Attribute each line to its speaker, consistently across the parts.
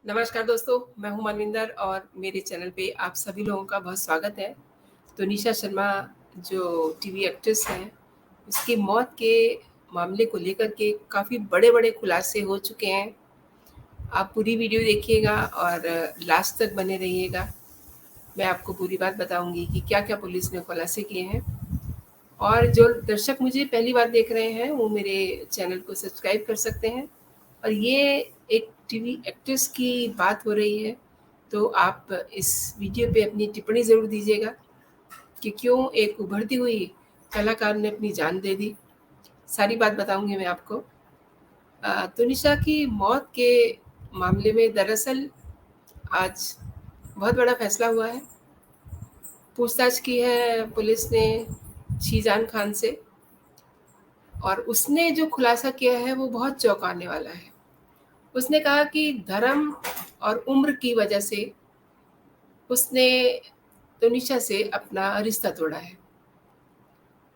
Speaker 1: नमस्कार दोस्तों, मैं हूँ मनविंदर और मेरे चैनल पे आप सभी लोगों का बहुत स्वागत है। तो निशा शर्मा जो टीवी एक्ट्रेस हैं, उसकी मौत के मामले को लेकर के काफ़ी बड़े-बड़े खुलासे हो चुके हैं। आप पूरी वीडियो देखिएगा और लास्ट तक बने रहिएगा। मैं आपको पूरी बात बताऊँगी कि क्या-क्या पुलिस ने खुलासे किए हैं। और जो दर्शक मुझे पहली बार देख रहे हैं, वो मेरे चैनल को सब्सक्राइब कर सकते हैं। और ये एक टीवी एक्ट्रेस की बात हो रही है, तो आप इस वीडियो पे अपनी टिप्पणी ज़रूर दीजिएगा कि क्यों एक उभरती हुई कलाकार ने अपनी जान दे दी। सारी बात बताऊँगी मैं आपको। तुनिशा की मौत के मामले में दरअसल आज बहुत बड़ा फैसला हुआ है। पूछताछ की है पुलिस ने शीजान खान से और उसने जो खुलासा किया है वो बहुत चौंकाने वाला है। उसने कहा कि धर्म और उम्र की वजह से उसने तुनिशा से अपना रिश्ता तोड़ा है।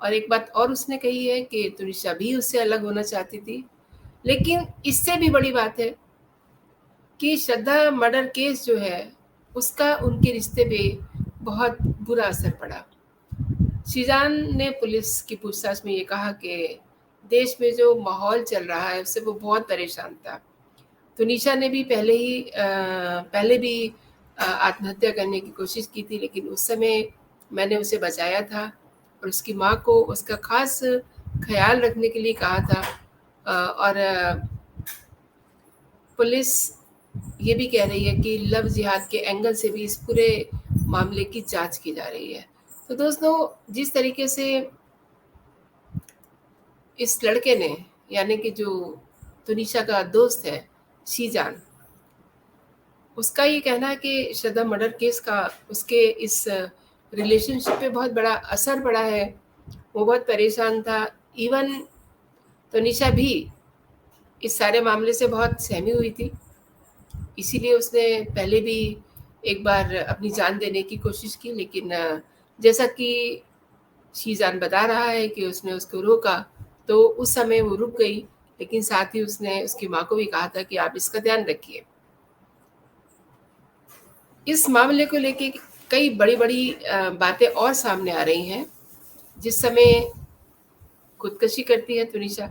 Speaker 1: और एक बात और उसने कही है कि तुनिशा भी उससे अलग होना चाहती थी। लेकिन इससे भी बड़ी बात है कि श्रद्धा मर्डर केस जो है, उसका उनके रिश्ते पे बहुत बुरा असर पड़ा। शीजान ने पुलिस की पूछताछ में ये कहा कि देश में जो माहौल चल रहा है, उससे वो बहुत परेशान था। तुनिशा ने भी पहले भी आत्महत्या करने की कोशिश की थी, लेकिन उस समय मैंने उसे बचाया था और उसकी माँ को उसका ख़ास ख़्याल रखने के लिए कहा था। और पुलिस ये भी कह रही है कि लव जिहाद के एंगल से भी इस पूरे मामले की जाँच की जा रही है। तो दोस्तों, जिस तरीके से इस लड़के ने, यानी कि जो तुनिशा का दोस्त है, शीजान, उसका ये कहना है कि श्रद्धा मर्डर केस का उसके इस रिलेशनशिप पे बहुत बड़ा असर पड़ा है। वो बहुत परेशान था। इवन तनिषा भी इस सारे मामले से बहुत सहमी हुई थी। इसीलिए उसने पहले भी एक बार अपनी जान देने की कोशिश की, लेकिन जैसा कि शीजान बता रहा है कि उसने उसको रोका, तो उस समय वो रुक गई, लेकिन साथ ही उसने उसकी माँ को भी कहा था कि आप इसका ध्यान रखिए। इस मामले को लेके कई बड़ी-बड़ी बातें और सामने आ रही हैं। जिस समय खुदकशी करती है तुनिशा,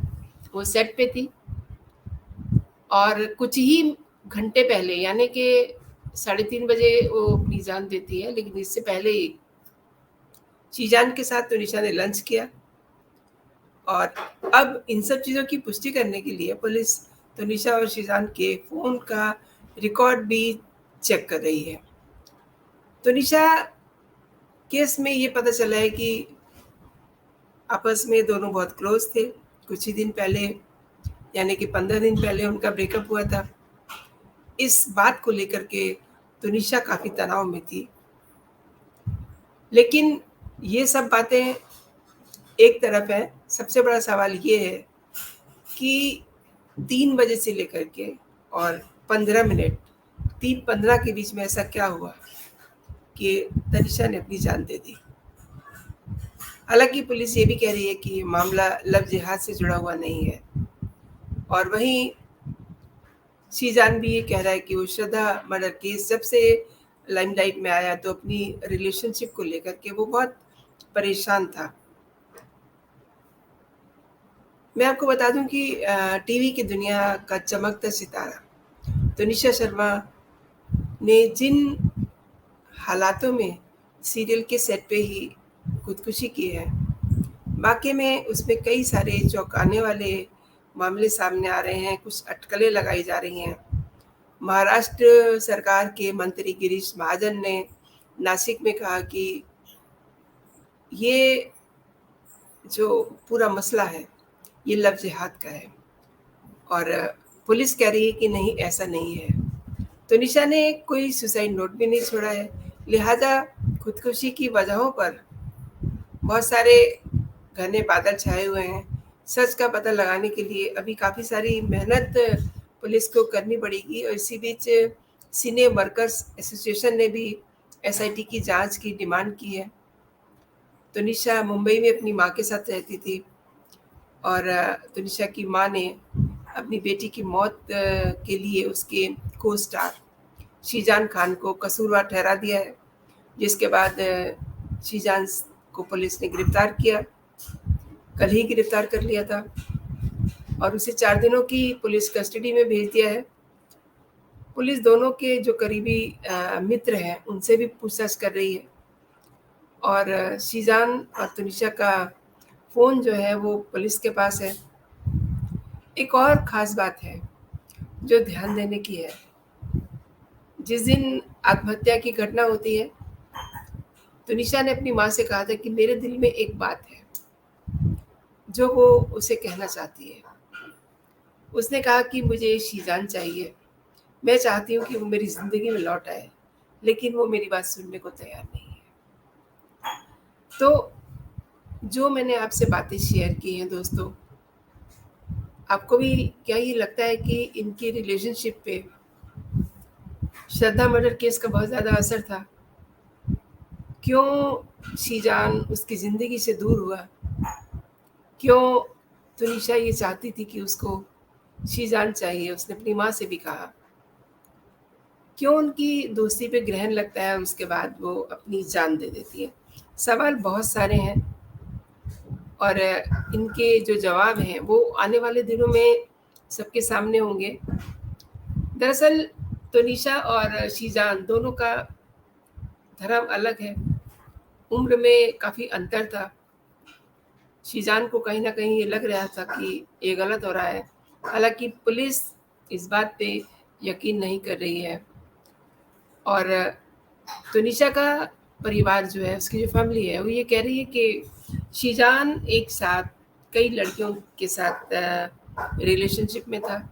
Speaker 1: वो सेट पे थी और कुछ ही घंटे पहले, यानी कि 3:30 बजे वो अपनी जान देती है, लेकिन इससे पहले ही शीजान के साथ तुनिशा ने लंच किया। और अब इन सब चीज़ों की पुष्टि करने के लिए पुलिस तुनिशा और शीजान के फ़ोन का रिकॉर्ड भी चेक कर रही है। तुनिशा केस में ये पता चला है कि आपस में दोनों बहुत क्लोज थे। कुछ ही दिन पहले, यानी कि 15 दिन पहले उनका ब्रेकअप हुआ था। इस बात को लेकर के तुनिशा काफ़ी तनाव में थी। लेकिन ये सब बातें एक तरफ है, सबसे बड़ा सवाल ये है कि 3 बजे से लेकर के और 15 मिनट, 3:15 के बीच में ऐसा क्या हुआ कि तनिषा ने अपनी जान दे दी। हालाँकि पुलिस ये भी कह रही है कि ये मामला लव जिहाद से जुड़ा हुआ नहीं है। और वहीं शीजान भी ये कह रहा है कि वो श्रद्धा मर्डर केस जब से लाइमलाइट में आया, तो अपनी रिलेशनशिप को लेकर के वो बहुत परेशान था। मैं आपको बता दूं कि टीवी की दुनिया का चमकता सितारा तुनिशा शर्मा ने जिन हालातों में सीरियल के सेट पे ही खुदकुशी की है, वाक़ई में उसमें कई सारे चौंकाने वाले मामले सामने आ रहे हैं, कुछ अटकलें लगाई जा रही हैं। महाराष्ट्र सरकार के मंत्री गिरीश महाजन ने नासिक में कहा कि ये जो पूरा मसला है, ये लव जिहाद का है। और पुलिस कह रही है कि नहीं, ऐसा नहीं है। तुनिशा ने कोई सुसाइड नोट भी नहीं छोड़ा है, लिहाजा खुदकुशी की वजहों पर बहुत सारे घने बादल छाए हुए हैं। सच का पता लगाने के लिए अभी काफ़ी सारी मेहनत पुलिस को करनी पड़ेगी। और इसी बीच सिने वर्कर्स एसोसिएशन ने भी एसआईटी की जांच की डिमांड की है। तुनिशा मुंबई में अपनी माँ के साथ रहती थी और तुनिशा की माँ ने अपनी बेटी की मौत के लिए उसके को स्टार शीजान खान को कसूरवार ठहरा दिया है, जिसके बाद शीजान को पुलिस ने गिरफ्तार किया, कल ही गिरफ्तार कर लिया था और उसे 4 दिनों की पुलिस कस्टडी में भेज दिया है। पुलिस दोनों के जो करीबी मित्र हैं उनसे भी पूछताछ कर रही है और शीजान और तुनिशा का फ़ोन जो है वो पुलिस के पास है। एक और ख़ास बात है जो ध्यान देने की है। जिस दिन आत्महत्या की घटना होती है, तुनिशा ने अपनी माँ से कहा था कि मेरे दिल में एक बात है जो वो उसे कहना चाहती है। उसने कहा कि मुझे शीजान चाहिए, मैं चाहती हूँ कि वो मेरी ज़िंदगी में लौट आए, लेकिन वो मेरी बात सुनने को तैयार नहीं है। तो जो मैंने आपसे बातें शेयर की हैं दोस्तों, आपको भी क्या ये लगता है कि इनकी रिलेशनशिप पे श्रद्धा मर्डर केस का बहुत ज़्यादा असर था? क्यों शीजान उसकी ज़िंदगी से दूर हुआ? क्यों तुनिशा ये चाहती थी कि उसको शीजान चाहिए, उसने अपनी माँ से भी कहा? क्यों उनकी दोस्ती पे ग्रहण लगता है और उसके बाद वो अपनी जान दे देती है? सवाल बहुत सारे हैं और इनके जो जवाब हैं वो आने वाले दिनों में सबके सामने होंगे। दरअसल तुनिशा और शीजान दोनों का धर्म अलग है, उम्र में काफ़ी अंतर था। शीजान को कहीं न कहीं ये लग रहा था कि ये गलत हो रहा है, हालाँकि पुलिस इस बात पे यकीन नहीं कर रही है और तुनिशा का परिवार जो है, उसकी जो फैमिली है, वो ये कह रही है कि शीजान एक साथ कई लड़कियों के साथ रिलेशनशिप में था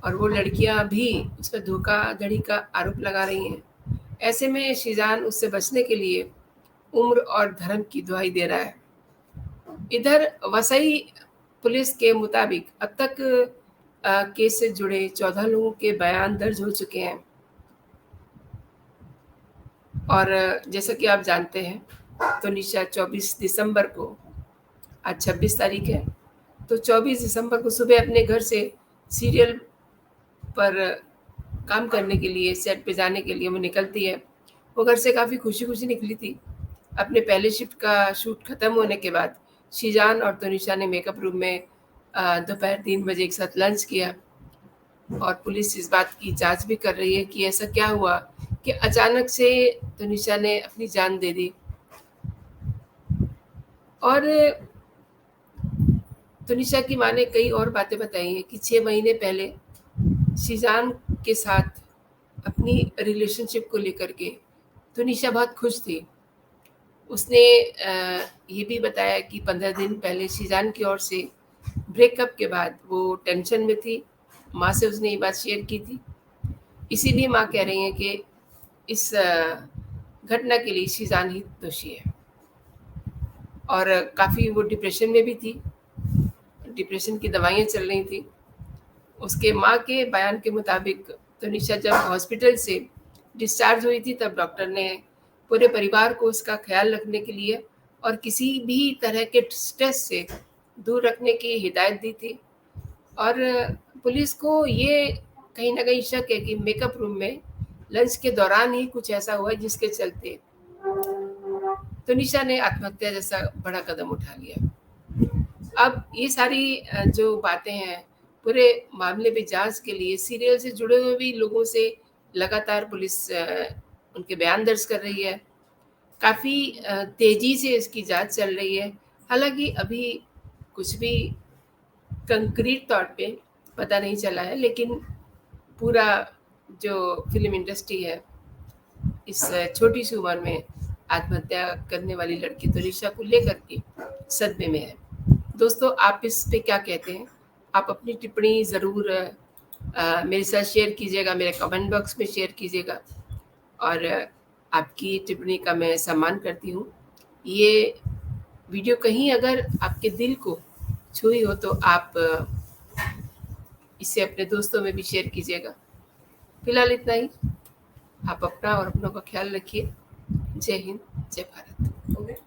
Speaker 1: और वो लड़कियां भी उस पर धोखाधड़ी का आरोप लगा रही हैं। ऐसे में शीजान उससे बचने के लिए उम्र और धर्म की दुहाई दे रहा है। इधर वसई पुलिस के मुताबिक अब तक केस से जुड़े 14 लोगों के बयान दर्ज हो चुके हैं और जैसा कि आप जानते हैं तुनिशा 24 दिसंबर को, आज 26 तारीख है, तो 24 दिसंबर को सुबह अपने घर से सीरियल पर काम करने के लिए, सेट पे जाने के लिए वो निकलती है। वो घर से काफ़ी खुशी-खुशी निकली थी। अपने पहले शिफ्ट का शूट ख़त्म होने के बाद शीजान और तुनिशा ने मेकअप रूम में दोपहर 3 बजे एक साथ लंच किया और पुलिस इस बात की जाँच भी कर रही है कि ऐसा क्या हुआ कि अचानक से तुनिशा ने अपनी जान दे दी। और तुनिशा की माँ ने कई और बातें बताई हैं कि 6 महीने पहले शीजान के साथ अपनी रिलेशनशिप को लेकर के तुनिशा बहुत खुश थी। उसने ये भी बताया कि 15 दिन पहले शीजान की ओर से ब्रेकअप के बाद वो टेंशन में थी। माँ से उसने ये बात शेयर की थी। इसीलिए माँ कह रही हैं कि इस घटना के लिए शीजान ही दोषी है और काफ़ी वो डिप्रेशन में भी थी। डिप्रेशन की दवाइयाँ चल रही थी। उसके माँ के बयान के मुताबिक तुनिशा जब हॉस्पिटल से डिस्चार्ज हुई थी तब डॉक्टर ने पूरे परिवार को उसका ख्याल रखने के लिए और किसी भी तरह के स्ट्रेस से दूर रखने की हिदायत दी थी और पुलिस को ये कहीं न कहीं शक है कि मेकअप रूम में लंच के दौरान ही कुछ ऐसा हुआ जिसके चलते तुनिशा ने आत्महत्या जैसा बड़ा कदम उठा लिया। अब ये सारी जो बातें हैं, पूरे मामले में जाँच के लिए सीरियल से जुड़े हुए भी लोगों से लगातार पुलिस उनके बयान दर्ज कर रही है। काफ़ी तेज़ी से इसकी जाँच चल रही है। हालाँकि अभी कुछ भी कंक्रीट तौर पे पता नहीं चला है, लेकिन पूरा जो फ़िल्म इंडस्ट्री है, इस छोटी-सी उम्र में आत्महत्या करने वाली लड़की तुनिशा को लेकर के सदमे में है। दोस्तों, आप इस पे क्या कहते हैं? आप अपनी टिप्पणी ज़रूर मेरे साथ शेयर कीजिएगा, मेरे कमेंट बॉक्स में शेयर कीजिएगा और आपकी टिप्पणी का मैं सम्मान करती हूँ। ये वीडियो कहीं अगर आपके दिल को छुई हो तो आप इसे अपने दोस्तों में भी शेयर कीजिएगा। फिलहाल इतना ही। आप अपना और अपनों का ख्याल रखिए। जय हिंद, जय भारत।